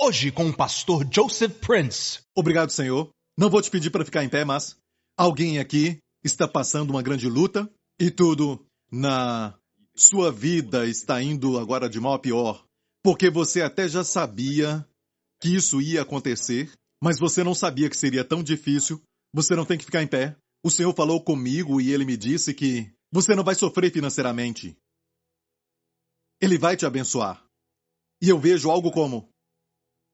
Hoje com o pastor Joseph Prince. Obrigado, Senhor. Não vou te pedir para ficar em pé, mas alguém aqui está passando uma grande luta e tudo na sua vida está indo agora de mal a pior, porque você até já sabia que isso ia acontecer, mas você não sabia que seria tão difícil. Você não tem que ficar em pé. O Senhor falou comigo e ele me disse que você não vai sofrer financeiramente. Ele vai te abençoar. E eu vejo algo como: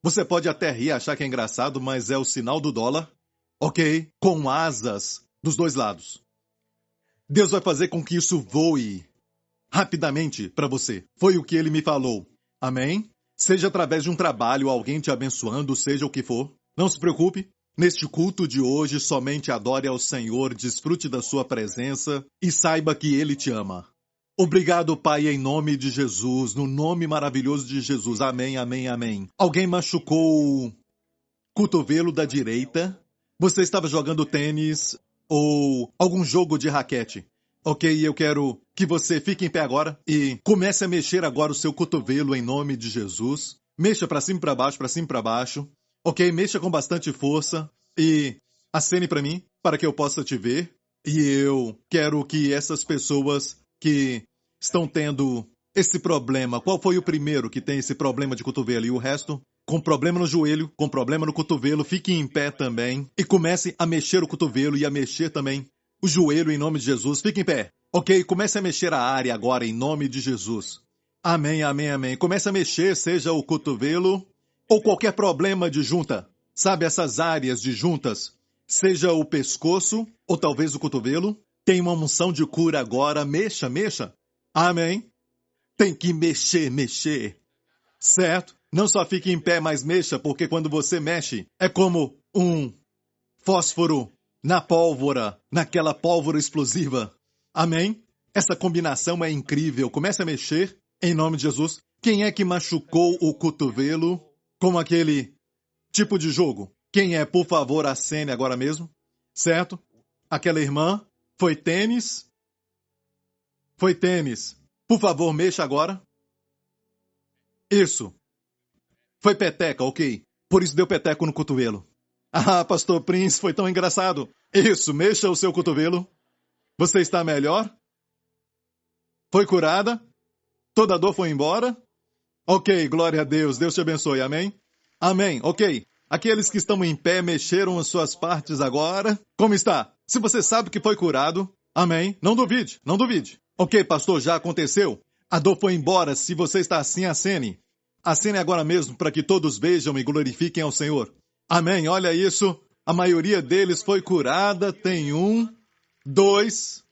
você pode até rir, achar que é engraçado, mas é o sinal do dólar, ok? Com asas dos dois lados. Deus vai fazer com que isso voe rapidamente para você. Foi o que ele me falou. Amém? Seja através de um trabalho, alguém te abençoando, seja o que for. Não se preocupe. Neste culto de hoje, somente adore ao Senhor, desfrute da sua presença e saiba que Ele te ama. Obrigado, Pai, em nome de Jesus, no nome maravilhoso de Jesus. Amém, amém, amém. Alguém machucou o cotovelo da direita? Você estava jogando tênis ou algum jogo de raquete? Ok, eu quero que você fique em pé agora e comece a mexer agora o seu cotovelo em nome de Jesus. Mexa para cima e para baixo, para cima e para baixo. Ok, mexa com bastante força e acene para mim, para que eu possa te ver. E eu quero que essas pessoas que estão tendo esse problema, qual foi o primeiro que tem esse problema de cotovelo e o resto? Com problema no joelho, com problema no cotovelo, fique em pé também e comece a mexer o cotovelo e a mexer também o joelho em nome de Jesus. Fique em pé. Ok, comece a mexer a área agora em nome de Jesus. Amém, amém, amém. Comece a mexer, seja o cotovelo ou qualquer problema de junta. Sabe, essas áreas de juntas, seja o pescoço ou talvez o cotovelo, tem uma unção de cura agora. Mexa, mexa. Amém. Tem que mexer, mexer. Certo? Não só fique em pé, mas mexa, porque quando você mexe, é como um fósforo na pólvora, naquela pólvora explosiva. Amém? Essa combinação é incrível. Comece a mexer em nome de Jesus. Quem é que machucou o cotovelo com aquele tipo de jogo? Quem é, por favor, acene agora mesmo. Certo? Aquela irmã. Foi tênis? Foi tênis. Por favor, mexa agora. Isso. Foi peteca, ok. Por isso deu peteco no cotovelo. Ah, pastor Prince, foi tão engraçado. Isso, mexa o seu cotovelo. Você está melhor? Foi curada? Toda a dor foi embora? Ok, glória a Deus. Deus te abençoe, amém? Amém, ok. Aqueles que estão em pé mexeram as suas partes agora. Como está? Se você sabe que foi curado, amém? Não duvide, não duvide. Ok, pastor, já aconteceu? A dor foi embora. Se você está assim, acene. Acene agora mesmo para que todos vejam e glorifiquem ao Senhor. Amém, olha isso. A maioria deles foi curada. Tem 1, 2...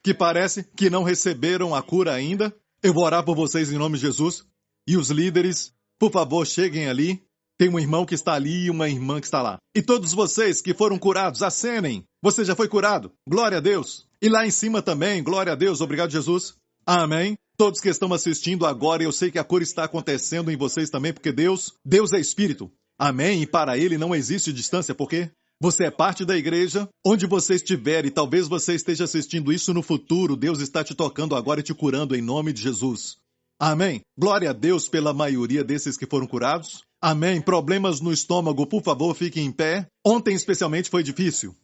que parece que não receberam a cura ainda. Eu vou orar por vocês em nome de Jesus. E os líderes, por favor, cheguem ali. Tem um irmão que está ali e uma irmã que está lá. E todos vocês que foram curados, acenem. Você já foi curado. Glória a Deus. E lá em cima também, glória a Deus. Obrigado, Jesus. Amém. Todos que estão assistindo agora, eu sei que a cura está acontecendo em vocês também, porque Deus é Espírito. Amém. E para Ele não existe distância, porque você é parte da igreja, onde você estiver, e talvez você esteja assistindo isso no futuro, Deus está te tocando agora e te curando em nome de Jesus. Amém. Glória a Deus pela maioria desses que foram curados. Amém. Problemas no estômago, por favor, fiquem em pé. Ontem especialmente foi difícil.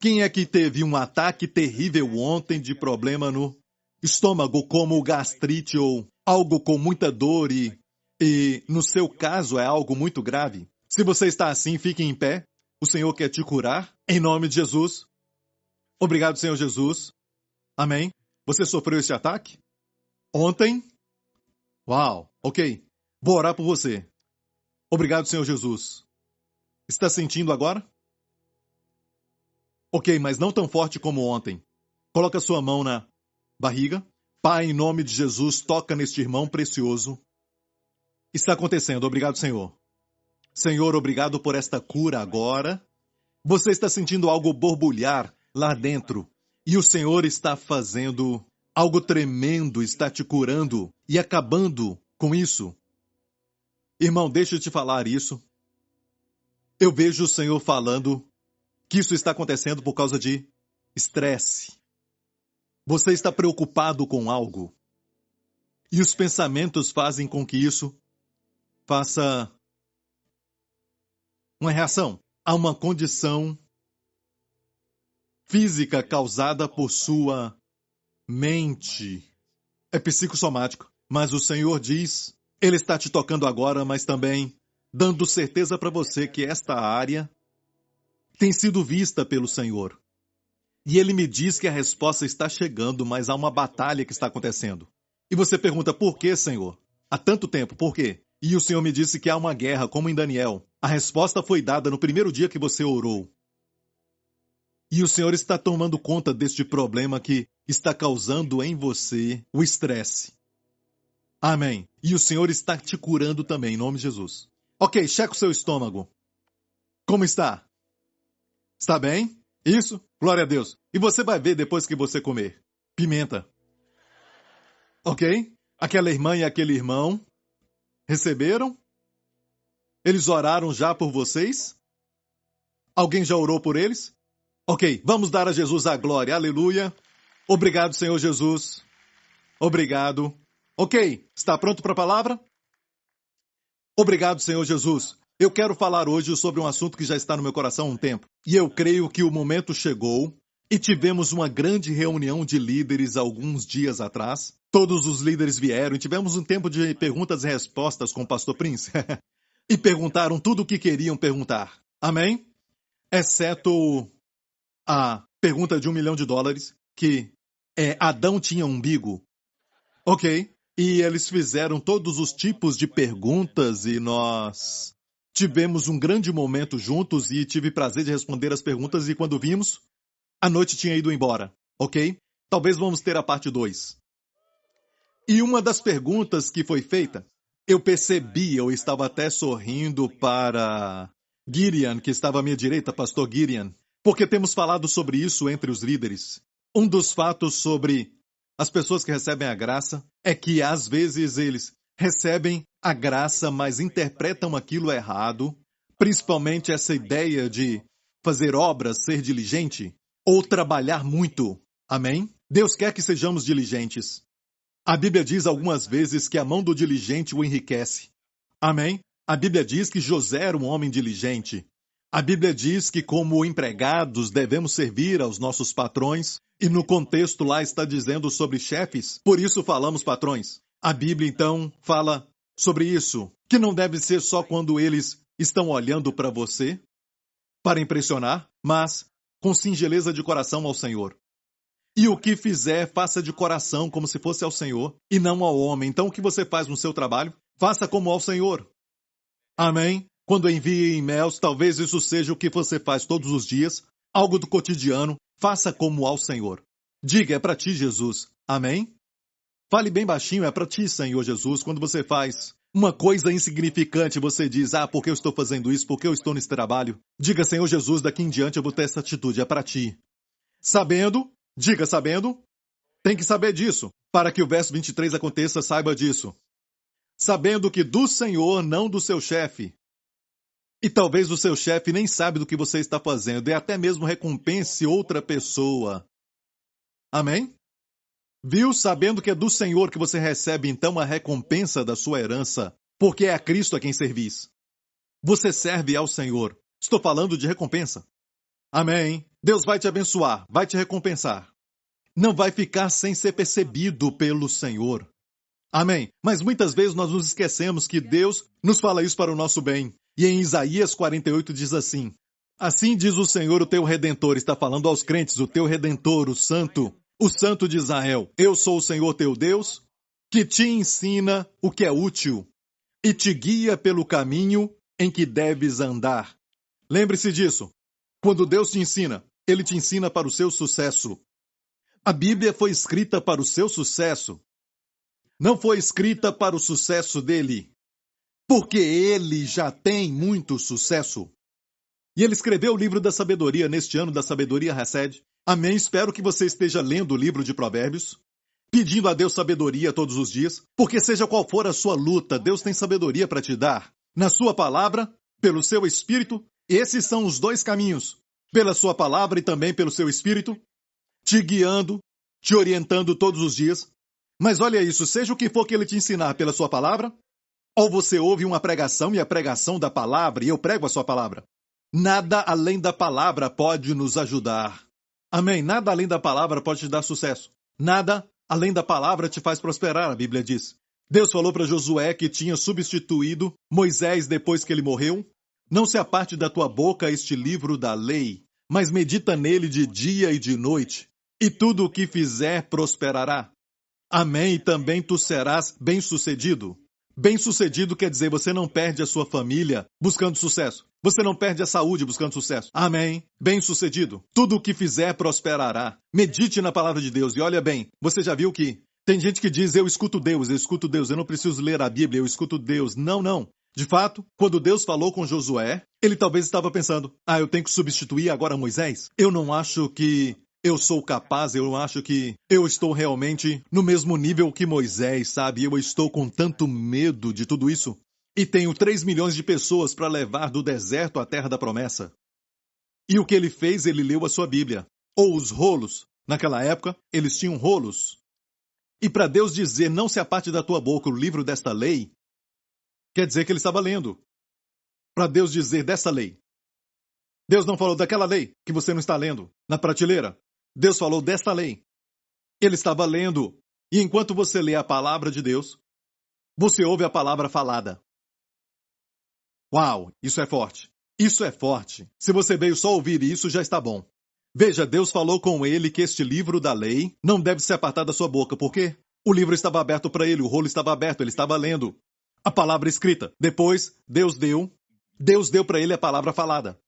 Quem é que teve um ataque terrível ontem de problema no estômago, como gastrite ou algo com muita dor e no seu caso é algo muito grave? Se você está assim, fique em pé. O Senhor quer te curar, em nome de Jesus. Obrigado, Senhor Jesus. Amém. Você sofreu esse ataque? Ontem? Uau, ok. Vou orar por você. Obrigado, Senhor Jesus. Está sentindo agora? Ok, mas não tão forte como ontem. Coloca sua mão na barriga. Pai, em nome de Jesus, toca neste irmão precioso. Está acontecendo. Obrigado, Senhor. Senhor, obrigado por esta cura agora. Você está sentindo algo borbulhar lá dentro. E o Senhor está fazendo algo tremendo, está te curando e acabando com isso. Irmão, deixa eu te falar isso. Eu vejo o Senhor falando que isso está acontecendo por causa de estresse. Você está preocupado com algo. E os pensamentos fazem com que isso faça uma reação a uma condição física causada por sua mente. É psicossomático, mas o Senhor diz, Ele está te tocando agora, mas também dando certeza para você que esta área tem sido vista pelo Senhor. E Ele me diz que a resposta está chegando, mas há uma batalha que está acontecendo. E você pergunta, por que, Senhor? Há tanto tempo, por quê? E o Senhor me disse que há uma guerra, como em Daniel. A resposta foi dada no primeiro dia que você orou. E o Senhor está tomando conta deste problema que está causando em você o estresse. Amém. E o Senhor está te curando também, em nome de Jesus. Ok, checa o seu estômago. Como está? Está bem? Isso? Glória a Deus. E você vai ver depois que você comer. Pimenta. Ok? Aquela irmã e aquele irmão receberam? Eles oraram já por vocês? Alguém já orou por eles? Ok, vamos dar a Jesus a glória. Aleluia. Obrigado, Senhor Jesus. Obrigado. Ok, está pronto para a palavra? Obrigado, Senhor Jesus. Eu quero falar hoje sobre um assunto que já está no meu coração há um tempo. E eu creio que o momento chegou e tivemos uma grande reunião de líderes alguns dias atrás. Todos os líderes vieram e tivemos um tempo de perguntas e respostas com o pastor Prince. E perguntaram tudo o que queriam perguntar. Amém? Exceto a pergunta de $1 milhão, que Adão tinha umbigo. Ok. E eles fizeram todos os tipos de perguntas e nós tivemos um grande momento juntos e tive prazer de responder as perguntas e quando vimos, a noite tinha ido embora. Ok? Talvez vamos ter a parte 2. E uma das perguntas que foi feita, eu percebi, eu estava até sorrindo para Gideon, que estava à minha direita, pastor Gideon, porque temos falado sobre isso entre os líderes. Um dos fatos sobre as pessoas que recebem a graça é que às vezes eles recebem a graça, mas interpretam aquilo errado, principalmente essa ideia de fazer obras, ser diligente ou trabalhar muito. Amém? Deus quer que sejamos diligentes. A Bíblia diz algumas vezes que a mão do diligente o enriquece. Amém? A Bíblia diz que José era um homem diligente. A Bíblia diz que, como empregados, devemos servir aos nossos patrões, e no contexto lá está dizendo sobre chefes, por isso falamos patrões. A Bíblia, então, fala sobre isso, que não deve ser só quando eles estão olhando para você, para impressionar, mas com singeleza de coração ao Senhor. E o que fizer, faça de coração, como se fosse ao Senhor, e não ao homem. Então, o que você faz no seu trabalho, faça como ao Senhor. Amém? Quando envia e-mails, talvez isso seja o que você faz todos os dias, algo do cotidiano, faça como ao Senhor. Diga, é para ti, Jesus. Amém? Fale bem baixinho, é para ti, Senhor Jesus. Quando você faz uma coisa insignificante, você diz, por que eu estou fazendo isso? Por que eu estou nesse trabalho? Diga, Senhor Jesus, daqui em diante eu vou ter essa atitude, é para ti. Sabendo, diga sabendo, tem que saber disso. Para que o verso 23 aconteça, saiba disso. Sabendo que do Senhor, não do seu chefe. E talvez o seu chefe nem sabe do que você está fazendo e até mesmo recompense outra pessoa. Amém? Viu? Sabendo que é do Senhor que você recebe então a recompensa da sua herança, porque é a Cristo a quem servis. Você serve ao Senhor. Estou falando de recompensa. Amém? Deus vai te abençoar, vai te recompensar. Não vai ficar sem ser percebido pelo Senhor. Amém? Mas muitas vezes nós nos esquecemos que Deus nos fala isso para o nosso bem. E em Isaías 48 diz assim, assim diz o Senhor, o teu Redentor, está falando aos crentes, o teu Redentor, o Santo de Israel. Eu sou o Senhor teu Deus, que te ensina o que é útil e te guia pelo caminho em que deves andar. Lembre-se disso. Quando Deus te ensina, Ele te ensina para o seu sucesso. A Bíblia foi escrita para o seu sucesso. Não foi escrita para o sucesso dele, porque ele já tem muito sucesso. E ele escreveu o livro da sabedoria neste ano da sabedoria Hesed. Amém? Espero que você esteja lendo o livro de Provérbios, pedindo a Deus sabedoria todos os dias, porque seja qual for a sua luta, Deus tem sabedoria para te dar. Na sua palavra, pelo seu espírito, esses são os dois caminhos. Pela sua palavra e também pelo seu espírito, te guiando, te orientando todos os dias. Mas olha isso, seja o que for que ele te ensinar pela sua palavra, Ou você ouve uma pregação e a pregação da palavra, e eu prego a sua palavra. Nada além da palavra pode nos ajudar. Amém? Nada além da palavra pode te dar sucesso. Nada além da palavra te faz prosperar, a Bíblia diz. Deus falou para Josué que tinha substituído Moisés depois que ele morreu. Não se aparte da tua boca este livro da lei, mas medita nele de dia e de noite, e tudo o que fizer prosperará. Amém, e também tu serás bem-sucedido. Bem-sucedido quer dizer você não perde a sua família buscando sucesso. Você não perde a saúde buscando sucesso. Amém. Bem-sucedido. Tudo o que fizer prosperará. Medite na palavra de Deus. E olha bem, você já viu que tem gente que diz, eu escuto Deus, eu não preciso ler a Bíblia, eu escuto Deus. Não, não. De fato, quando Deus falou com Josué, ele talvez estava pensando, eu tenho que substituir agora Moisés? Eu não acho que eu sou capaz, eu acho que eu estou realmente no mesmo nível que Moisés, sabe? Eu estou com tanto medo de tudo isso. E tenho 3 milhões de pessoas para levar do deserto à terra da promessa. E o que ele fez? Ele leu a sua Bíblia. Ou os rolos. Naquela época, eles tinham rolos. E para Deus dizer, não se aparte da tua boca o livro desta lei, quer dizer que ele estava lendo. Para Deus dizer dessa lei. Deus não falou daquela lei que você não está lendo na prateleira. Deus falou desta lei. Ele estava lendo. E enquanto você lê a palavra de Deus, você ouve a palavra falada. Uau, isso é forte. Isso é forte. Se você veio só ouvir isso, já está bom. Veja, Deus falou com ele que este livro da lei não deve se apartar da sua boca. Por quê? O livro estava aberto para ele, o rolo estava aberto, ele estava lendo a palavra escrita. Depois, Deus deu para ele a palavra falada.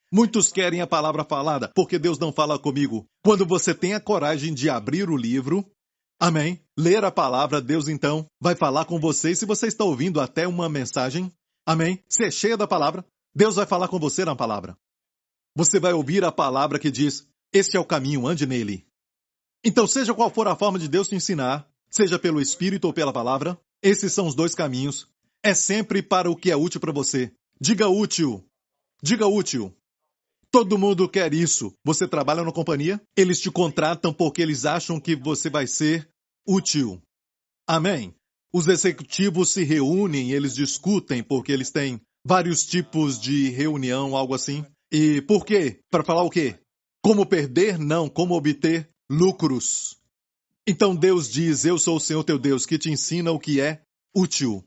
Muitos querem a palavra falada, porque Deus não fala comigo. Quando você tem a coragem de abrir o livro, amém, ler a palavra, Deus então vai falar com você. E se você está ouvindo até uma mensagem, amém, se é cheia da palavra, Deus vai falar com você na palavra. Você vai ouvir a palavra que diz, este é o caminho, ande nele. Então, seja qual for a forma de Deus te ensinar, seja pelo Espírito ou pela palavra, esses são os dois caminhos. É sempre para o que é útil para você. Diga útil. Diga útil. Todo mundo quer isso. Você trabalha numa companhia, eles te contratam porque eles acham que você vai ser útil. Amém? Os executivos se reúnem, eles discutem porque eles têm vários tipos de reunião, algo assim. E por quê? Para falar o quê? Como perder? Não. Como obter lucros. Então Deus diz, eu sou o Senhor teu Deus, que te ensina o que é útil.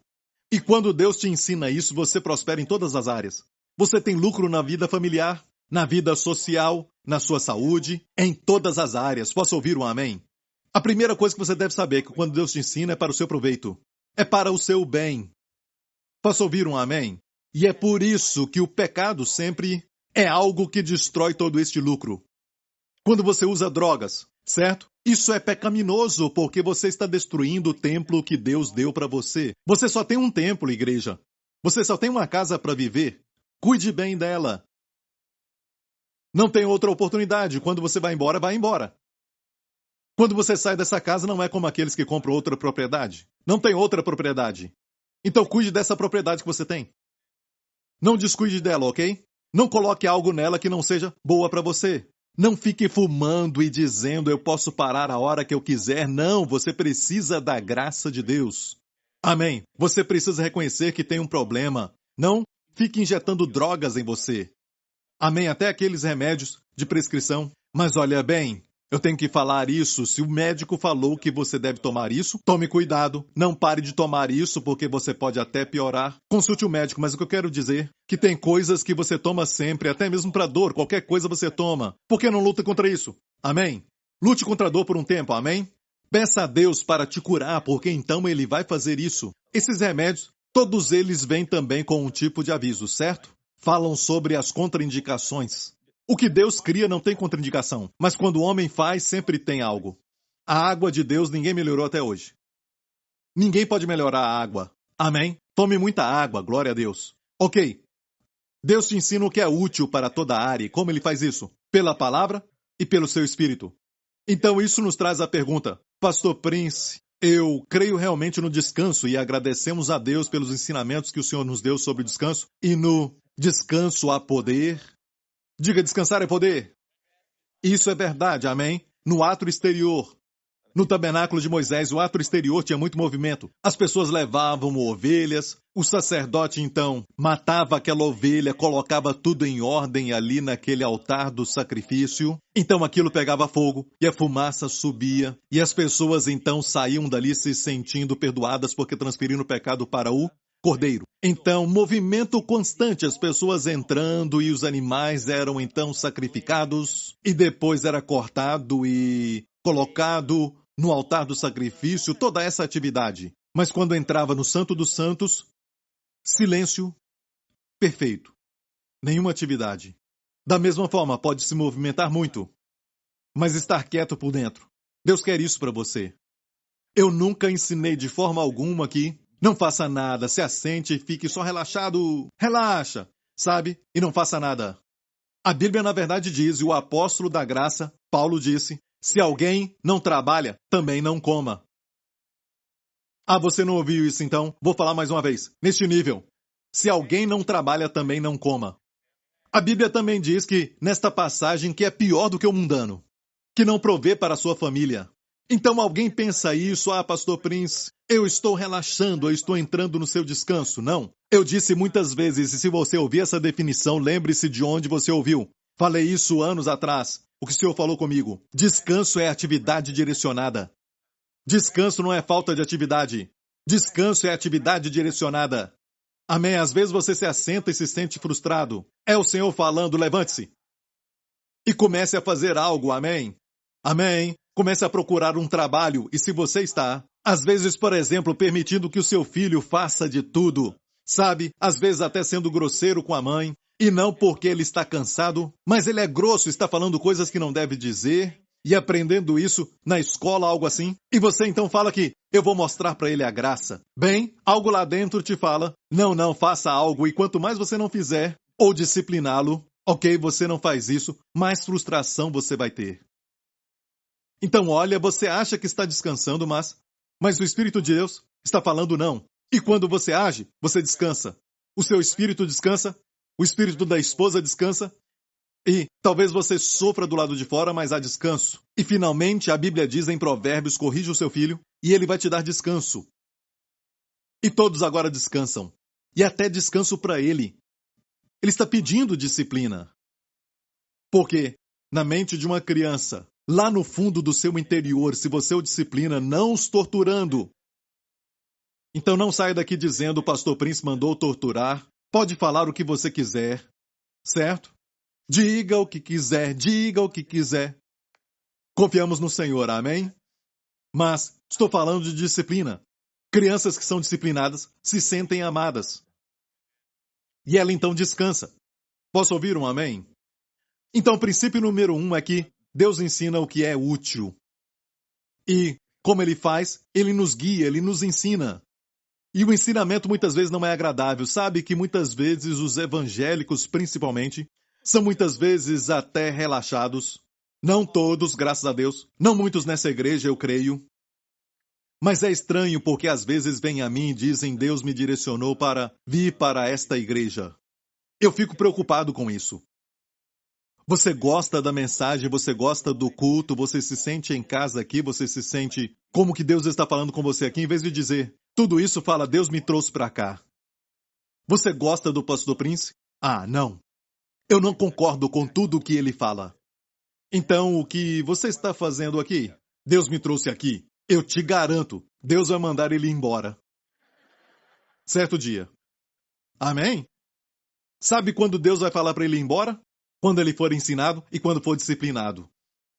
E quando Deus te ensina isso, você prospera em todas as áreas. Você tem lucro na vida familiar, na vida social, na sua saúde, em todas as áreas. Posso ouvir um amém? A primeira coisa que você deve saber é que quando Deus te ensina é para o seu proveito. É para o seu bem. Posso ouvir um amém? E é por isso que o pecado sempre é algo que destrói todo este lucro. Quando você usa drogas, certo? Isso é pecaminoso porque você está destruindo o templo que Deus deu para você. Você só tem um templo, igreja. Você só tem uma casa para viver. Cuide bem dela. Não tem outra oportunidade. Quando você vai embora, vai embora. Quando você sai dessa casa, não é como aqueles que compram outra propriedade. Não tem outra propriedade. Então cuide dessa propriedade que você tem. Não descuide dela, ok? Não coloque algo nela que não seja boa para você. Não fique fumando e dizendo, eu posso parar a hora que eu quiser. Não, você precisa da graça de Deus. Amém. Você precisa reconhecer que tem um problema. Não fique injetando drogas em você. Amém, até aqueles remédios de prescrição. Mas olha bem, eu tenho que falar isso. Se o médico falou que você deve tomar isso, tome cuidado. Não pare de tomar isso, porque você pode até piorar. Consulte o médico, mas o que eu quero dizer é que tem coisas que você toma sempre, até mesmo para dor. Qualquer coisa você toma. Por que não luta contra isso? Amém? Lute contra a dor por um tempo, amém? Peça a Deus para te curar, porque então Ele vai fazer isso. Esses remédios, todos eles vêm também com um tipo de aviso, certo? Falam sobre as contraindicações. O que Deus cria não tem contraindicação, mas quando o homem faz, sempre tem algo. A água de Deus ninguém melhorou até hoje. Ninguém pode melhorar a água. Amém? Tome muita água, glória a Deus. Ok. Deus te ensina o que é útil para toda a área. E como Ele faz isso? Pela palavra e pelo seu Espírito. Então isso nos traz a pergunta, Pastor Prince, eu creio realmente no descanso e agradecemos a Deus pelos ensinamentos que o Senhor nos deu sobre o descanso e no descanso há poder. Diga, descansar é poder. Isso é verdade, amém? No ato exterior. No tabernáculo de Moisés, o ato exterior tinha muito movimento. As pessoas levavam ovelhas, o sacerdote, então, matava aquela ovelha, colocava tudo em ordem ali naquele altar do sacrifício. Então aquilo pegava fogo e a fumaça subia. E as pessoas, então, saíam dali se sentindo perdoadas porque transferiram o pecado para o Cordeiro. Então, movimento constante, as pessoas entrando e os animais eram, então, sacrificados. E depois era cortado e colocado no altar do sacrifício, toda essa atividade. Mas quando entrava no Santo dos Santos, silêncio perfeito. Nenhuma atividade. Da mesma forma, pode se movimentar muito, mas estar quieto por dentro. Deus quer isso para você. Eu nunca ensinei de forma alguma que não faça nada, se assente e fique só relaxado. Relaxa, sabe? E não faça nada. A Bíblia, na verdade, diz, e o apóstolo da graça, Paulo disse, se alguém não trabalha, também não coma. Ah, você não ouviu isso então? Vou falar mais uma vez. Neste nível. Se alguém não trabalha, também não coma. A Bíblia também diz que, nesta passagem, que é pior do que o mundano. Que não provê para a sua família. Então alguém pensa isso, ah, pastor Prince, eu estou relaxando, eu estou entrando no seu descanso. Não. Eu disse muitas vezes, e se você ouvir essa definição, lembre-se de onde você ouviu. Falei isso anos atrás. O que o Senhor falou comigo? Descanso é atividade direcionada. Descanso não é falta de atividade. Descanso é atividade direcionada. Amém? Às vezes você se assenta e se sente frustrado. É o Senhor falando, levante-se. E comece a fazer algo, amém? Amém? Comece a procurar um trabalho. E se você está, às vezes, por exemplo, permitindo que o seu filho faça de tudo, sabe? Às vezes até sendo grosseiro com a mãe, e não porque ele está cansado, mas ele é grosso, está falando coisas que não deve dizer, e aprendendo isso na escola, algo assim. E você então fala que eu vou mostrar para ele a graça. Bem, algo lá dentro te fala, não, faça algo, e quanto mais você não fizer, ou discipliná-lo, ok, você não faz isso, mais frustração você vai ter. Então, olha, você acha que está descansando, mas o Espírito de Deus está falando não. E quando você age, você descansa. O seu espírito descansa, o espírito da esposa descansa, e talvez você sofra do lado de fora, mas há descanso. E finalmente, a Bíblia diz em Provérbios, corrija o seu filho, e ele vai te dar descanso. E todos agora descansam. E até descanso para ele. Ele está pedindo disciplina. Porque, na mente de uma criança, lá no fundo do seu interior, se você o disciplina, não os torturando. Então não saia daqui dizendo o pastor Prince mandou torturar. Pode falar o que você quiser, certo? Diga o que quiser, diga o que quiser. Confiamos no Senhor, amém? Mas estou falando de disciplina. Crianças que são disciplinadas se sentem amadas. E ela então descansa. Posso ouvir um amém? Então, o princípio número 1 é que Deus ensina o que é útil. E, como Ele faz, Ele nos guia, Ele nos ensina. E o ensinamento muitas vezes não é agradável. Sabe que muitas vezes os evangélicos, principalmente, são muitas vezes até relaxados. Não todos, graças a Deus. Não muitos nessa igreja, eu creio. Mas é estranho porque às vezes vêm a mim e dizem Deus me direcionou para vir para esta igreja. Eu fico preocupado com isso. Você gosta da mensagem, você gosta do culto, você se sente em casa aqui, você se sente como que Deus está falando com você aqui, em vez de dizer, tudo isso fala, Deus me trouxe para cá. Você gosta do pastor Prince? Ah, não. Eu não concordo com tudo o que ele fala. Então, o que você está fazendo aqui? Deus me trouxe aqui. Eu te garanto, Deus vai mandar ele embora. Certo dia. Amém? Sabe quando Deus vai falar para ele ir embora? Quando ele for ensinado e quando for disciplinado.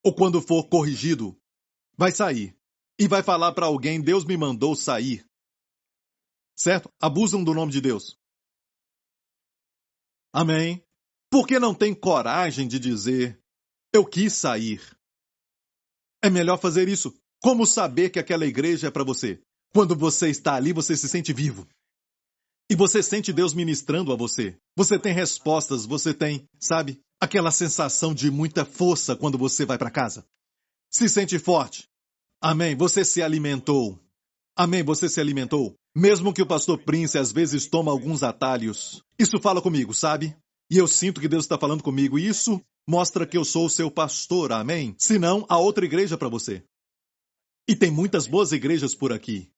Ou quando for corrigido. Vai sair. E vai falar para alguém, Deus me mandou sair. Certo? Abusam do nome de Deus. Amém? Por que não tem coragem de dizer, eu quis sair? É melhor fazer isso. Como saber que aquela igreja é para você? Quando você está ali, você se sente vivo. E você sente Deus ministrando a você. Você tem respostas, você tem, sabe, aquela sensação de muita força quando você vai para casa. Se sente forte. Amém, você se alimentou. Amém, você se alimentou. Mesmo que o pastor Prince às vezes toma alguns atalhos. Isso fala comigo, sabe? E eu sinto que Deus está falando comigo. E isso mostra que eu sou o seu pastor, amém? Se não, há outra igreja para você. E tem muitas boas igrejas por aqui.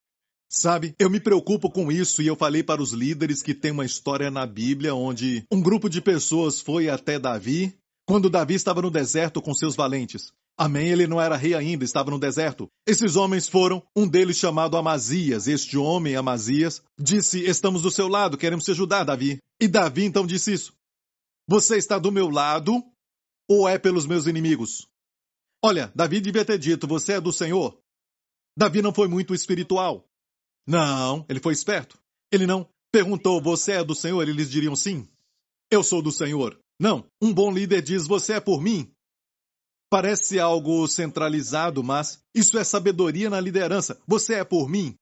Sabe, eu me preocupo com isso e eu falei para os líderes que tem uma história na Bíblia onde um grupo de pessoas foi até Davi, quando Davi estava no deserto com seus valentes. Amém, ele não era rei ainda, estava no deserto. Esses homens foram, um deles chamado Amazias. Este homem, Amazias, disse, estamos do seu lado, queremos te ajudar, Davi. E Davi então disse isso. Você está do meu lado ou é pelos meus inimigos? Olha, Davi devia ter dito, você é do Senhor. Davi não foi muito espiritual. Não, ele foi esperto. Ele não perguntou, você é do Senhor? Eles diriam sim. Eu sou do Senhor. Não, um bom líder diz, você é por mim. Parece algo centralizado, mas isso é sabedoria na liderança. Você é por mim.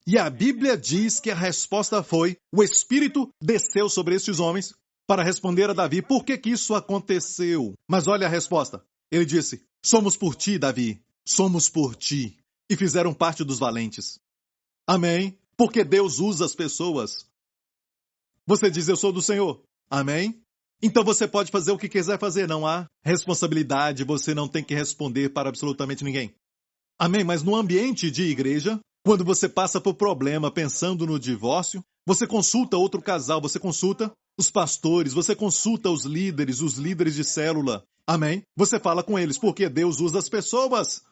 E a Bíblia diz que a resposta foi, o Espírito desceu sobre estes homens para responder a Davi, por que isso aconteceu? Mas olha a resposta. Ele disse, somos por ti, Davi, somos por ti. E fizeram parte dos valentes. Amém? Porque Deus usa as pessoas. Você diz, eu sou do Senhor. Amém? Então você pode fazer o que quiser fazer, não há responsabilidade, você não tem que responder para absolutamente ninguém. Amém? Mas no ambiente de igreja, quando você passa por problema pensando no divórcio, você consulta outro casal, você consulta os pastores, você consulta os líderes de célula. Amém? Você fala com eles, porque Deus usa as pessoas.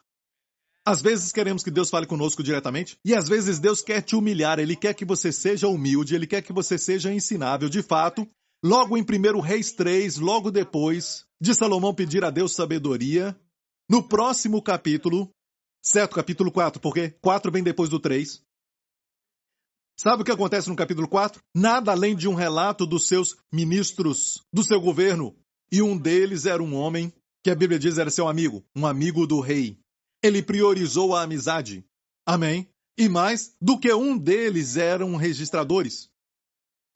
Às vezes queremos que Deus fale conosco diretamente, e às vezes Deus quer te humilhar, Ele quer que você seja humilde, Ele quer que você seja ensinável. De fato, logo em 1 Reis 3, logo depois de Salomão pedir a Deus sabedoria, no próximo capítulo, certo, capítulo 4, porque 4 vem depois do 3. Sabe o que acontece no capítulo 4? Nada além de um relato dos seus ministros, do seu governo, e um deles era um homem que a Bíblia diz era seu amigo, um amigo do rei. Ele priorizou a amizade. Amém? E mais do que um deles eram registradores.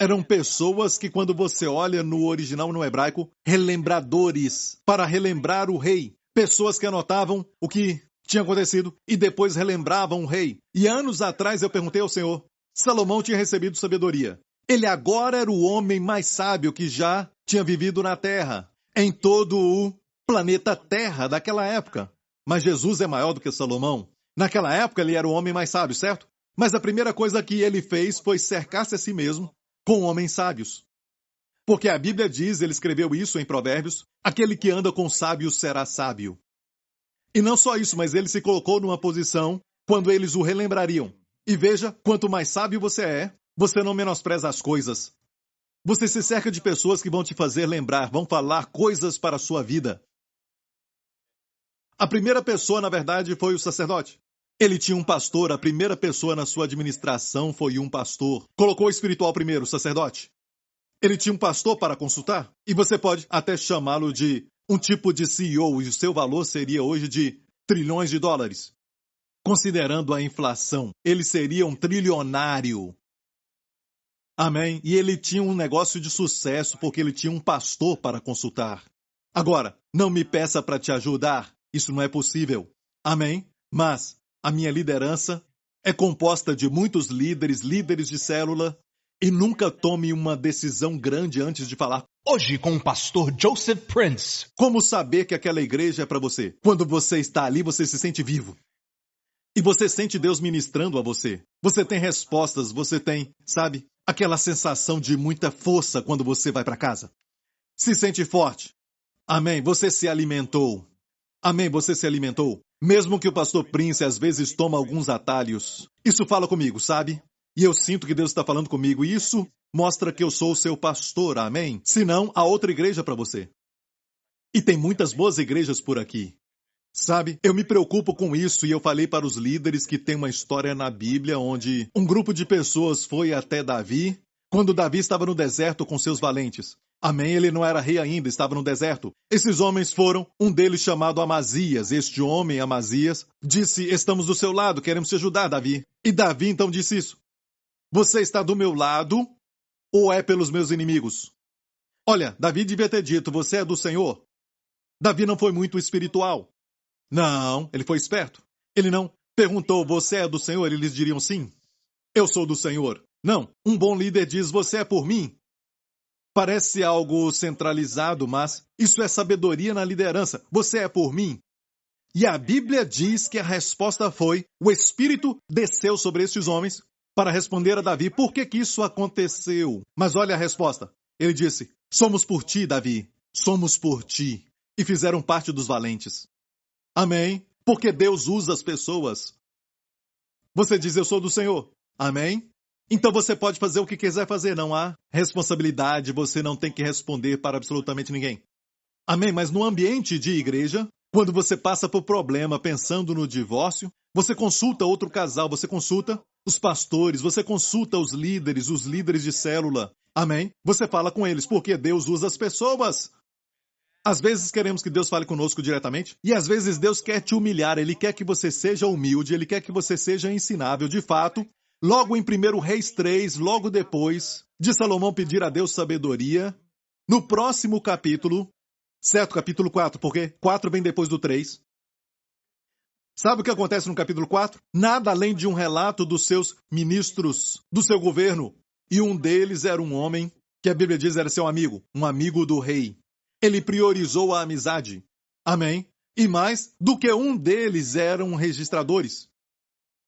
Eram pessoas que, quando você olha no original, no hebraico, relembradores, para relembrar o rei. Pessoas que anotavam o que tinha acontecido e depois relembravam o rei. E anos atrás eu perguntei ao Senhor, Salomão tinha recebido sabedoria. Ele agora era o homem mais sábio que já tinha vivido na Terra, em todo o planeta Terra daquela época. Mas Jesus é maior do que Salomão. Naquela época ele era o homem mais sábio, certo? Mas a primeira coisa que ele fez foi cercar-se a si mesmo com homens sábios. Porque a Bíblia diz, ele escreveu isso em Provérbios, aquele que anda com sábios será sábio. E não só isso, mas ele se colocou numa posição quando eles o relembrariam. E veja, quanto mais sábio você é, você não menospreza as coisas. Você se cerca de pessoas que vão te fazer lembrar, vão falar coisas para a sua vida. A primeira pessoa, na verdade, foi o sacerdote. Ele tinha um pastor, a primeira pessoa na sua administração foi um pastor. Colocou o espiritual primeiro, o sacerdote. Ele tinha um pastor para consultar, e você pode até chamá-lo de um tipo de CEO, e o seu valor seria hoje de trilhões de dólares. Considerando a inflação, ele seria um trilionário. Amém? E ele tinha um negócio de sucesso, porque ele tinha um pastor para consultar. Agora, não me peça para te ajudar. Isso não é possível. Amém? Mas a minha liderança é composta de muitos líderes de célula, e nunca tome uma decisão grande antes de falar. Hoje com o pastor Joseph Prince. Como saber que aquela igreja é para você? Quando você está ali, você se sente vivo. E você sente Deus ministrando a você. Você tem respostas, você tem, sabe, aquela sensação de muita força quando você vai para casa. Se sente forte. Amém? Você se alimentou. Amém, você se alimentou. Mesmo que o pastor Prince às vezes toma alguns atalhos. Isso fala comigo, sabe? E eu sinto que Deus está falando comigo. E isso mostra que eu sou o seu pastor, amém? Senão, há outra igreja para você. E tem muitas boas igrejas por aqui. Sabe, eu me preocupo com isso e eu falei para os líderes que tem uma história na Bíblia onde um grupo de pessoas foi até Davi, quando Davi estava no deserto com seus valentes. Amém, ele não era rei ainda, estava no deserto. Esses homens foram, um deles chamado Amazias. Este homem, Amazias, disse, estamos do seu lado, queremos te ajudar, Davi. E Davi então disse isso. Você está do meu lado ou é pelos meus inimigos? Olha, Davi devia ter dito, você é do Senhor. Davi não foi muito espiritual. Não, ele foi esperto. Ele não perguntou, você é do Senhor? Eles diriam sim. Eu sou do Senhor. Não, um bom líder diz, você é por mim. Parece algo centralizado, mas isso é sabedoria na liderança. Você é por mim. E a Bíblia diz que a resposta foi: o Espírito desceu sobre estes homens para responder a Davi por que isso aconteceu. Mas olha a resposta. Ele disse: somos por ti, Davi, somos por ti. E fizeram parte dos valentes. Amém? Porque Deus usa as pessoas. Você diz: eu sou do Senhor. Amém? Então você pode fazer o que quiser fazer, não há responsabilidade, você não tem que responder para absolutamente ninguém. Amém? Mas no ambiente de igreja, quando você passa por problema pensando no divórcio, você consulta outro casal, você consulta os pastores, você consulta os líderes de célula. Amém? Você fala com eles, porque Deus usa as pessoas. Às vezes queremos que Deus fale conosco diretamente, e às vezes Deus quer te humilhar, Ele quer que você seja humilde, Ele quer que você seja ensinável. De fato, logo em 1 Reis 3, logo depois de Salomão pedir a Deus sabedoria, no próximo capítulo, certo? Capítulo 4, porque 4 vem depois do 3. Sabe o que acontece no capítulo 4? Nada além de um relato dos seus ministros, do seu governo. E um deles era um homem que a Bíblia diz era seu amigo, um amigo do rei. Ele priorizou a amizade. Amém? E mais do que um deles eram registradores.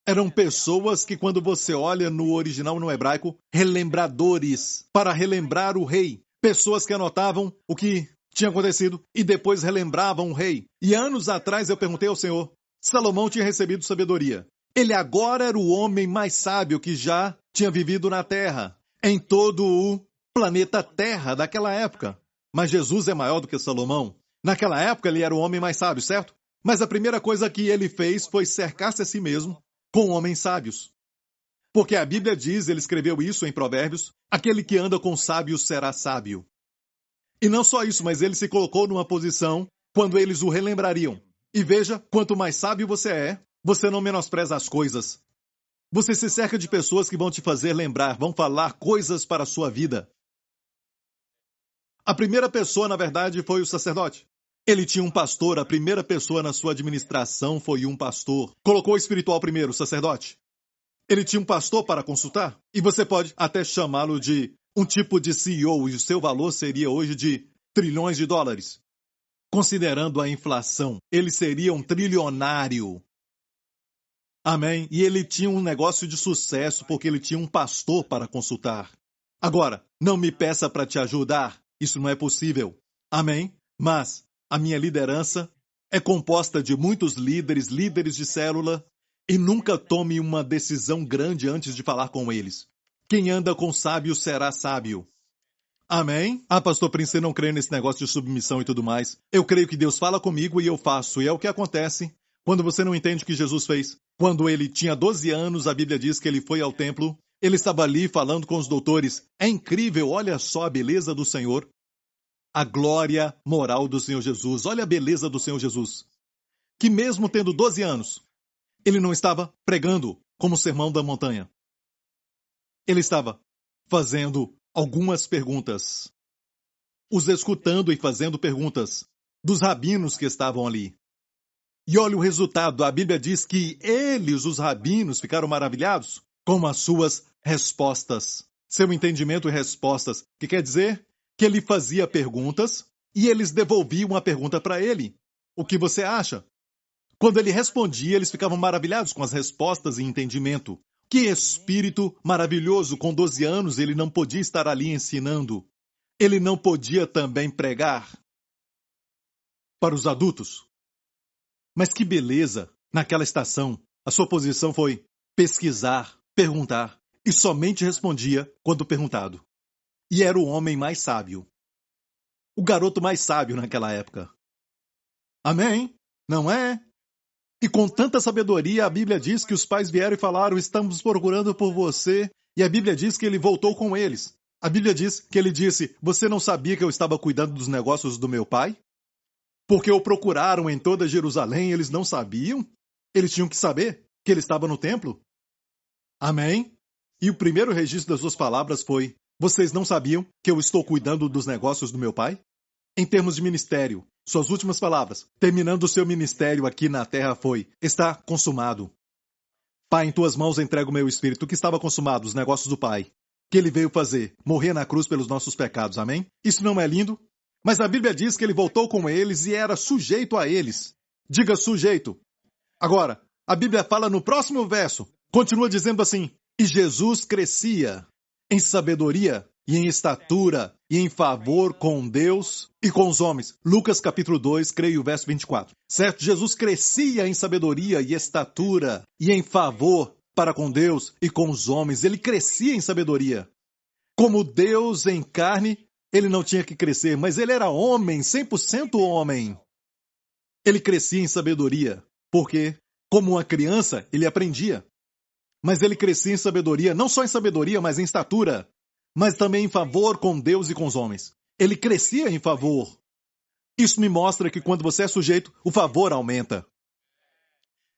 Eram pessoas que, quando você olha no original, no hebraico, relembradores, para relembrar o rei. Pessoas que anotavam o que tinha acontecido e depois relembravam o rei. E anos atrás eu perguntei ao Senhor, Salomão tinha recebido sabedoria. Ele agora era o homem mais sábio que já tinha vivido na Terra, em todo o planeta Terra daquela época. Mas Jesus é maior do que Salomão. Naquela época ele era o homem mais sábio, certo? Mas a primeira coisa que ele fez foi cercar-se a si mesmo com homens sábios. Porque a Bíblia diz, ele escreveu isso em Provérbios, aquele que anda com sábios será sábio. E não só isso, mas ele se colocou numa posição quando eles o relembrariam. E veja, quanto mais sábio você é, você não menospreza as coisas. Você se cerca de pessoas que vão te fazer lembrar, vão falar coisas para a sua vida. A primeira pessoa, na verdade, foi o sacerdote. Ele tinha um pastor, a primeira pessoa na sua administração foi um pastor. Colocou o espiritual primeiro, o sacerdote. Ele tinha um pastor para consultar, e você pode até chamá-lo de um tipo de CEO, e o seu valor seria hoje de trilhões de dólares. Considerando a inflação, ele seria um trilionário. Amém? E ele tinha um negócio de sucesso, porque ele tinha um pastor para consultar. Agora, não me peça para te ajudar. Isso não é possível. Amém? Mas a minha liderança é composta de muitos líderes de célula, e nunca tome uma decisão grande antes de falar com eles. Quem anda com sábio será sábio. Amém? Ah, pastor Prince, eu não creio nesse negócio de submissão e tudo mais. Eu creio que Deus fala comigo e eu faço. E é o que acontece quando você não entende o que Jesus fez. Quando ele tinha 12 anos, a Bíblia diz que ele foi ao templo. Ele estava ali falando com os doutores. É incrível, olha só a beleza do Senhor. A glória moral do Senhor Jesus. Olha a beleza do Senhor Jesus. Que mesmo tendo 12 anos, ele não estava pregando como o Sermão da Montanha. Ele estava fazendo algumas perguntas. Os escutando e fazendo perguntas dos rabinos que estavam ali. E olha o resultado. A Bíblia diz que eles, os rabinos, ficaram maravilhados com as suas respostas. Seu entendimento e respostas. Que quer dizer que ele fazia perguntas e eles devolviam a pergunta para ele. O que você acha? Quando ele respondia, eles ficavam maravilhados com as respostas e entendimento. Que espírito maravilhoso! Com 12 anos, ele não podia estar ali ensinando. Ele não podia também pregar para os adultos. Mas que beleza! Naquela estação, a sua posição foi pesquisar, perguntar, e somente respondia quando perguntado. E era o homem mais sábio. O garoto mais sábio naquela época. Amém? Não é? E com tanta sabedoria, a Bíblia diz que os pais vieram e falaram, estamos procurando por você. E a Bíblia diz que ele voltou com eles. A Bíblia diz que ele disse, você não sabia que eu estava cuidando dos negócios do meu pai? Porque o procuraram em toda Jerusalém, eles não sabiam? Eles tinham que saber que ele estava no templo. Amém? E o primeiro registro das suas palavras foi, vocês não sabiam que eu estou cuidando dos negócios do meu pai? Em termos de ministério, suas últimas palavras, terminando o seu ministério aqui na terra foi, está consumado. Pai, em tuas mãos entrego o meu espírito, que estava consumado, os negócios do Pai, que ele veio fazer, morrer na cruz pelos nossos pecados, amém? Isso não é lindo? Mas a Bíblia diz que ele voltou com eles e era sujeito a eles. Diga sujeito. Agora, a Bíblia fala no próximo verso, continua dizendo assim: e Jesus crescia em sabedoria e em estatura e em favor com Deus e com os homens. Lucas capítulo 2, creio, verso 24. Certo? Jesus crescia em sabedoria e estatura e em favor para com Deus e com os homens. Ele crescia em sabedoria. Como Deus em carne, ele não tinha que crescer, mas ele era homem, 100% homem. Ele crescia em sabedoria, porque, como uma criança, ele aprendia. Mas ele crescia em sabedoria, não só em sabedoria, mas em estatura, mas também em favor com Deus e com os homens. Ele crescia em favor. Isso me mostra que quando você é sujeito, o favor aumenta.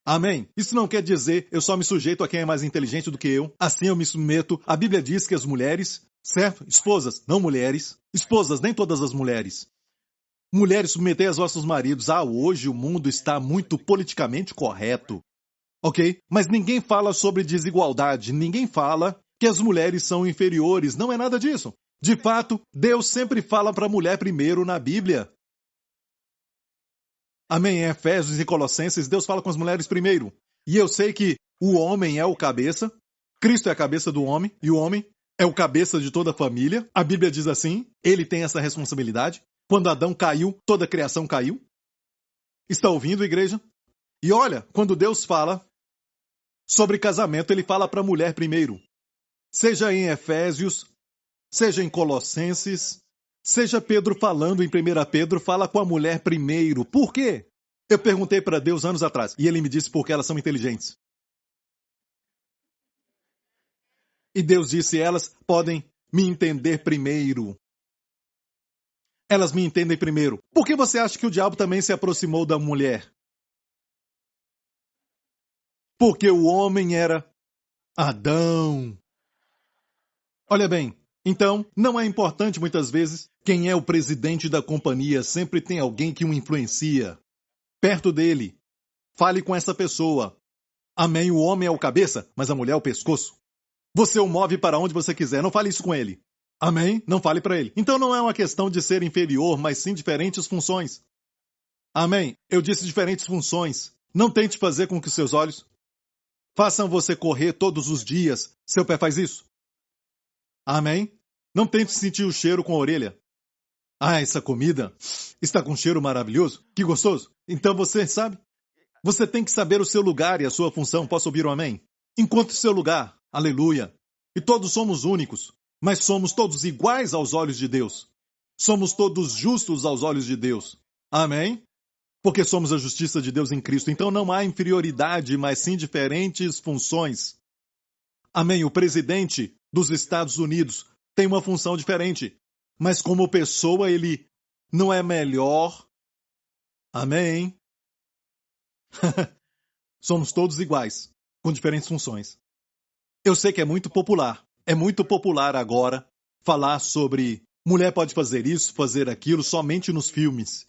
Amém? Isso não quer dizer eu só me sujeito a quem é mais inteligente do que eu. Assim eu me submeto. A Bíblia diz que as mulheres, certo? Esposas, não mulheres. Esposas, nem todas as mulheres. Mulheres, submetei aos vossos maridos. Hoje o mundo está muito politicamente correto. Ok? Mas ninguém fala sobre desigualdade. Ninguém fala que as mulheres são inferiores. Não é nada disso. De fato, Deus sempre fala para a mulher primeiro na Bíblia. Amém? Em Efésios e Colossenses, Deus fala com as mulheres primeiro. E eu sei que o homem é o cabeça, Cristo é a cabeça do homem, e o homem é o cabeça de toda a família. A Bíblia diz assim, ele tem essa responsabilidade. Quando Adão caiu, toda a criação caiu. Está ouvindo, igreja? E olha, quando Deus fala sobre casamento, ele fala para a mulher primeiro. Seja em Efésios, seja em Colossenses, seja Pedro falando em 1 Pedro, fala com a mulher primeiro. Por quê? Eu perguntei para Deus anos atrás, e ele me disse porque elas são inteligentes. E Deus disse, elas podem me entender primeiro. Elas me entendem primeiro. Por que você acha que o diabo também se aproximou da mulher? Porque o homem era Adão. Olha bem, então, não é importante muitas vezes quem é o presidente da companhia, sempre tem alguém que o influencia. Perto dele. Fale com essa pessoa. Amém, o homem é o cabeça, mas a mulher é o pescoço. Você o move para onde você quiser, não fale isso com ele. Amém? Não fale para ele. Então não é uma questão de ser inferior, mas sim diferentes funções. Amém? Eu disse diferentes funções. Não tente fazer com que seus olhos façam você correr todos os dias. Seu pé faz isso. Amém? Não tente sentir o cheiro com a orelha. Essa comida está com um cheiro maravilhoso. Que gostoso. Então você sabe? Você tem que saber o seu lugar e a sua função. Posso ouvir um amém? Encontre o seu lugar. Aleluia. E todos somos únicos, mas somos todos iguais aos olhos de Deus. Somos todos justos aos olhos de Deus. Amém? Porque somos a justiça de Deus em Cristo. Então não há inferioridade, mas sim diferentes funções. Amém? O presidente dos Estados Unidos tem uma função diferente, mas como pessoa ele não é melhor. Amém? Somos todos iguais, com diferentes funções. Eu sei que é muito popular agora falar sobre mulher pode fazer isso, fazer aquilo somente nos filmes.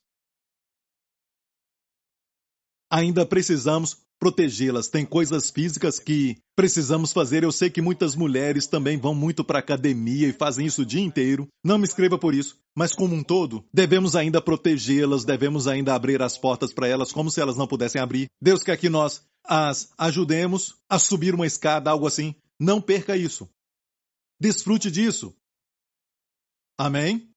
Ainda precisamos protegê-las. Tem coisas físicas que precisamos fazer. Eu sei que muitas mulheres também vão muito para a academia e fazem isso o dia inteiro. Não me escreva por isso. Mas como um todo, devemos ainda protegê-las, devemos ainda abrir as portas para elas como se elas não pudessem abrir. Deus quer que nós as ajudemos a subir uma escada, algo assim. Não perca isso. Desfrute disso. Amém?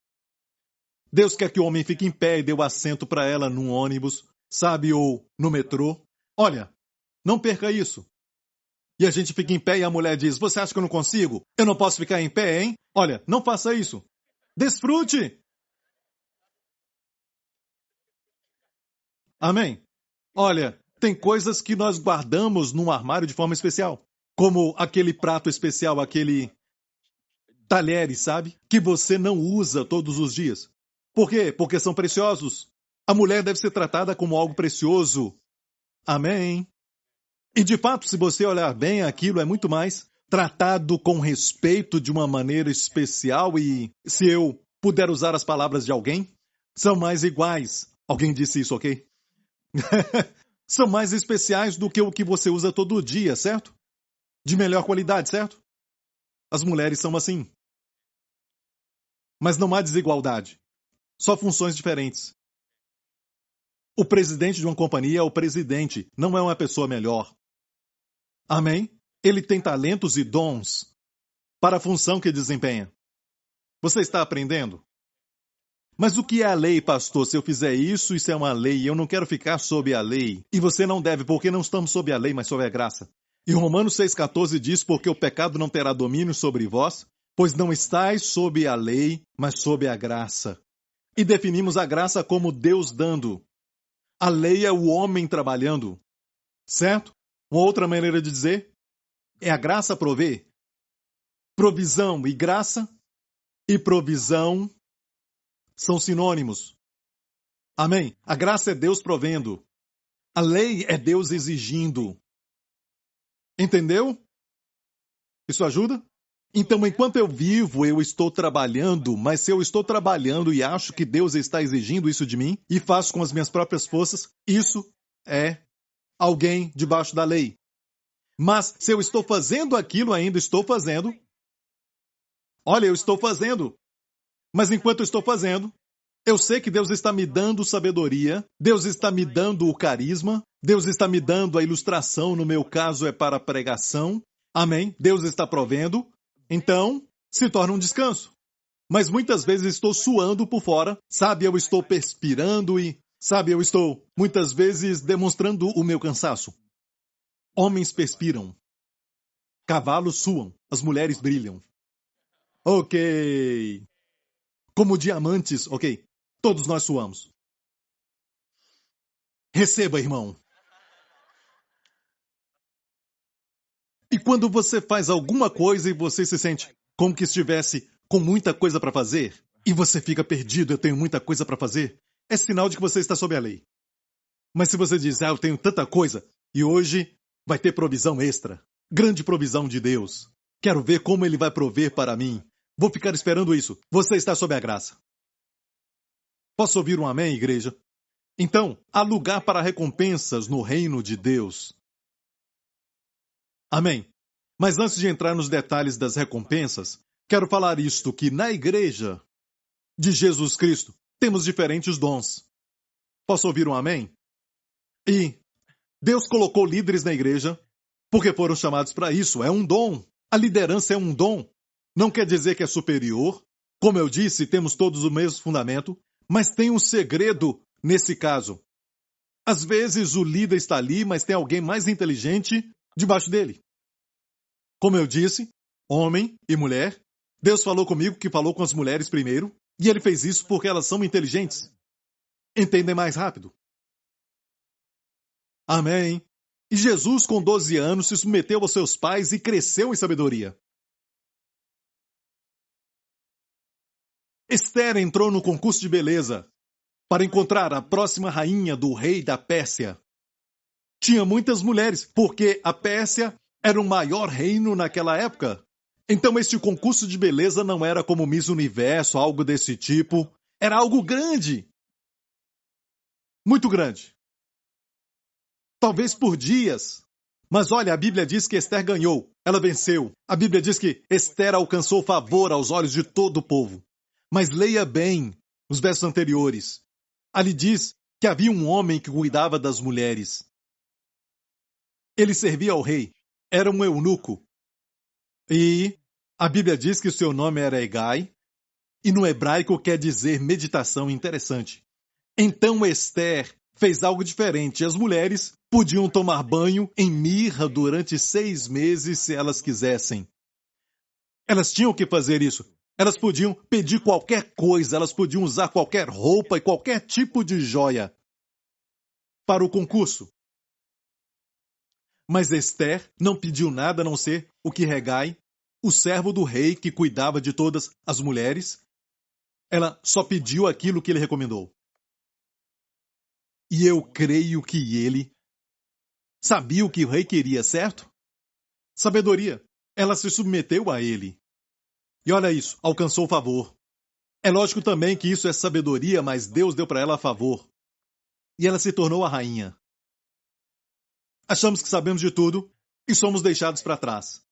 Deus quer que o homem fique em pé e dê o assento para ela num ônibus, sabe, ou no metrô. Olha, não perca isso. E a gente fica em pé e a mulher diz, você acha que eu não consigo? Eu não posso ficar em pé, hein? Olha, não faça isso. Desfrute. Amém? Olha, tem coisas que nós guardamos num armário de forma especial. Como aquele prato especial, aquele talheres, sabe? Que você não usa todos os dias. Por quê? Porque são preciosos. A mulher deve ser tratada como algo precioso. Amém? E de fato, se você olhar bem, aquilo é muito mais tratado com respeito de uma maneira especial e, se eu puder usar as palavras de alguém, são mais iguais. Alguém disse isso, ok? São mais especiais do que o que você usa todo dia, certo? De melhor qualidade, certo? As mulheres são assim. Mas não há desigualdade. Só funções diferentes. O presidente de uma companhia é o presidente, não é uma pessoa melhor. Amém? Ele tem talentos e dons para a função que desempenha. Você está aprendendo? Mas o que é a lei, pastor? Se eu fizer isso, isso é uma lei, e eu não quero ficar sob a lei. E você não deve, porque não estamos sob a lei, mas sob a graça. E Romanos 6,14 diz, porque o pecado não terá domínio sobre vós, pois não estáis sob a lei, mas sob a graça. E definimos a graça como Deus dando. A lei é o homem trabalhando. Certo? Uma outra maneira de dizer é a graça prover. Provisão e graça e provisão são sinônimos. Amém? A graça é Deus provendo. A lei é Deus exigindo. Entendeu? Isso ajuda? Então, enquanto eu vivo, eu estou trabalhando, mas se eu estou trabalhando e acho que Deus está exigindo isso de mim, e faço com as minhas próprias forças, isso é alguém debaixo da lei. Mas se eu estou fazendo aquilo, ainda estou fazendo. Olha, eu estou fazendo. Mas enquanto eu estou fazendo, eu sei que Deus está me dando sabedoria, Deus está me dando o carisma, Deus está me dando a ilustração, no meu caso é para a pregação. Amém? Deus está provendo. Então, se torna um descanso. Mas muitas vezes estou suando por fora, sabe? Eu estou perspirando e, sabe, eu estou muitas vezes demonstrando o meu cansaço. Homens perspiram. Cavalos suam. As mulheres brilham. Ok. Como diamantes, ok. Todos nós suamos. Receba, irmão. E quando você faz alguma coisa e você se sente como que estivesse com muita coisa para fazer, e você fica perdido, eu tenho muita coisa para fazer, é sinal de que você está sob a lei. Mas se você diz, eu tenho tanta coisa, e hoje vai ter provisão extra, grande provisão de Deus, quero ver como Ele vai prover para mim, vou ficar esperando isso, você está sob a graça. Posso ouvir um amém, igreja? Então, há lugar para recompensas no reino de Deus. Amém. Mas antes de entrar nos detalhes das recompensas, quero falar isto, que na igreja de Jesus Cristo temos diferentes dons. Posso ouvir um amém? E Deus colocou líderes na igreja porque foram chamados para isso. É um dom. A liderança é um dom. Não quer dizer que é superior. Como eu disse, temos todos o mesmo fundamento, mas tem um segredo nesse caso. Às vezes o líder está ali, mas tem alguém mais inteligente debaixo dele. Como eu disse, homem e mulher, Deus falou comigo que falou com as mulheres primeiro, e Ele fez isso porque elas são inteligentes. Entendem mais rápido. Amém. E Jesus, com 12 anos, se submeteu aos seus pais e cresceu em sabedoria. Esther entrou no concurso de beleza para encontrar a próxima rainha do rei da Pérsia. Tinha muitas mulheres, porque a Pérsia era o maior reino naquela época. Então este concurso de beleza não era como Miss Universo, algo desse tipo. Era algo grande. Muito grande. Talvez por dias. Mas olha, a Bíblia diz que Esther ganhou. Ela venceu. A Bíblia diz que Esther alcançou favor aos olhos de todo o povo. Mas leia bem os versos anteriores. Ali diz que havia um homem que cuidava das mulheres. Ele servia ao rei. Era um eunuco. E a Bíblia diz que o seu nome era Hegai. E no hebraico quer dizer meditação. Interessante. Então Esther fez algo diferente. As mulheres podiam tomar banho em mirra durante 6 meses se elas quisessem. Elas tinham que fazer isso. Elas podiam pedir qualquer coisa, elas podiam usar qualquer roupa e qualquer tipo de joia para o concurso. Mas Esther não pediu nada a não ser o que Hegai, o servo do rei que cuidava de todas as mulheres, ela só pediu aquilo que ele recomendou. E eu creio que ele sabia o que o rei queria, certo? Sabedoria. Ela se submeteu a ele. E olha isso, alcançou favor. É lógico também que isso é sabedoria, mas Deus deu para ela favor. E ela se tornou a rainha. Achamos que sabemos de tudo e somos deixados para trás.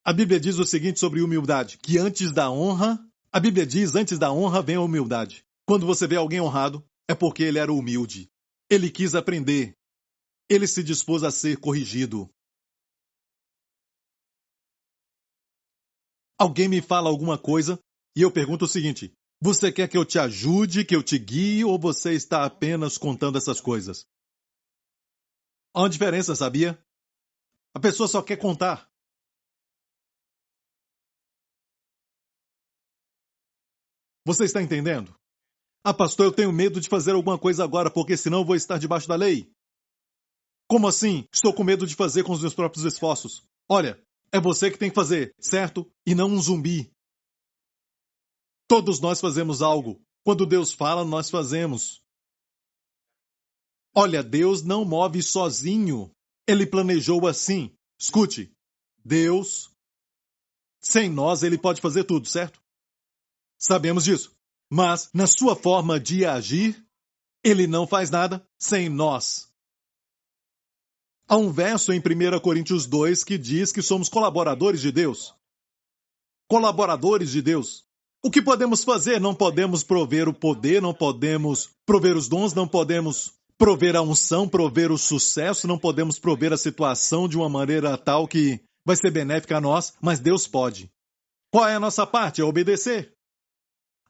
A Bíblia diz o seguinte sobre humildade, que antes da honra, a Bíblia diz, antes da honra vem a humildade. Quando você vê alguém honrado, é porque ele era humilde. Ele quis aprender. Ele se dispôs a ser corrigido. Alguém me fala alguma coisa e eu pergunto o seguinte: você quer que eu te ajude, que eu te guie, ou você está apenas contando essas coisas? Há uma diferença, sabia? A pessoa só quer contar. Você está entendendo? Ah, pastor, eu tenho medo de fazer alguma coisa agora, porque senão eu vou estar debaixo da lei. Como assim? Estou com medo de fazer com os meus próprios esforços. Olha, é você que tem que fazer, certo? E não um zumbi. Todos nós fazemos algo. Quando Deus fala, nós fazemos. Olha, Deus não move sozinho. Ele planejou assim. Escute, Deus, sem nós, ele pode fazer tudo, certo? Sabemos disso. Mas, na sua forma de agir, ele não faz nada sem nós. Há um verso em 1 Coríntios 2 que diz que somos colaboradores de Deus. Colaboradores de Deus. O que podemos fazer? Não podemos prover o poder, não podemos prover os dons, não podemos prover a unção, prover o sucesso, não podemos prover a situação de uma maneira tal que vai ser benéfica a nós, mas Deus pode. Qual é a nossa parte? É obedecer.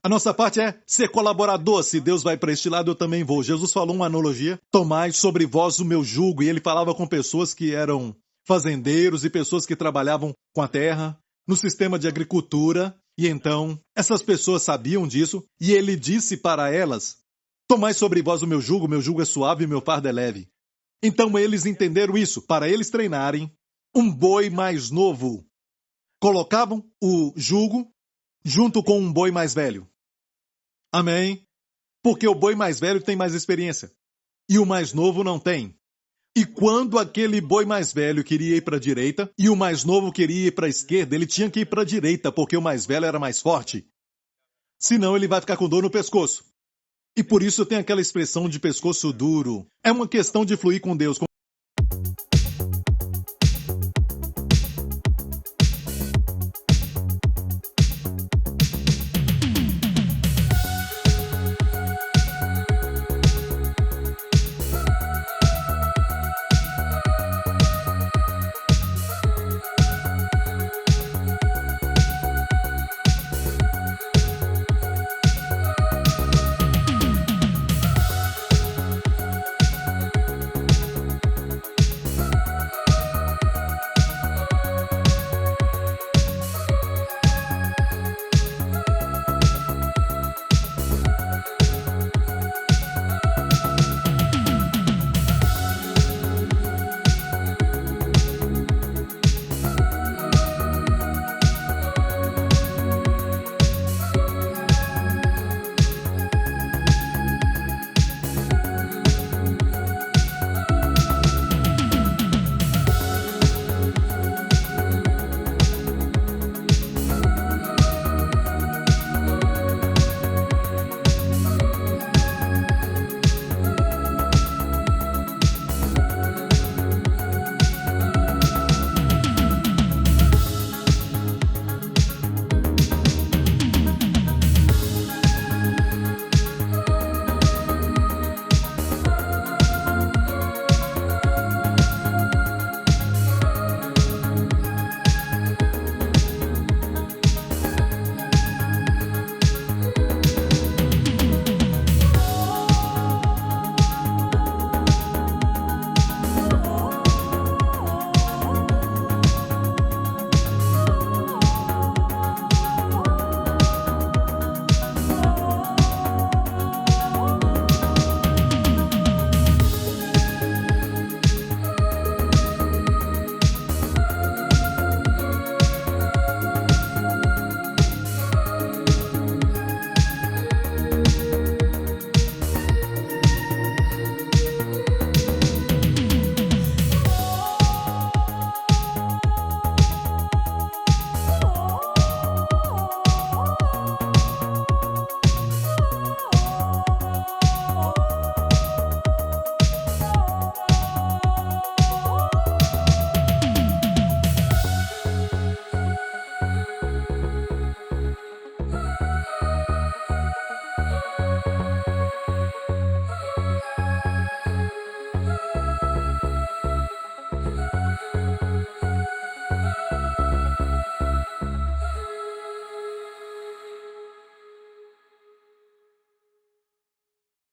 A nossa parte é ser colaborador. Se Deus vai para este lado, eu também vou. Jesus falou uma analogia: tomai sobre vós o meu jugo. E ele falava com pessoas que eram fazendeiros e pessoas que trabalhavam com a terra, no sistema de agricultura. E então, essas pessoas sabiam disso. E ele disse para elas: tomai sobre vós o meu jugo é suave e meu fardo é leve. Então eles entenderam isso. Para eles treinarem, um boi mais novo. Colocavam o jugo junto com um boi mais velho. Amém? Porque o boi mais velho tem mais experiência. E o mais novo não tem. E quando aquele boi mais velho queria ir para a direita e o mais novo queria ir para a esquerda, ele tinha que ir para a direita, porque o mais velho era mais forte. Senão ele vai ficar com dor no pescoço. E por isso tem aquela expressão de pescoço duro. É uma questão de fluir com Deus.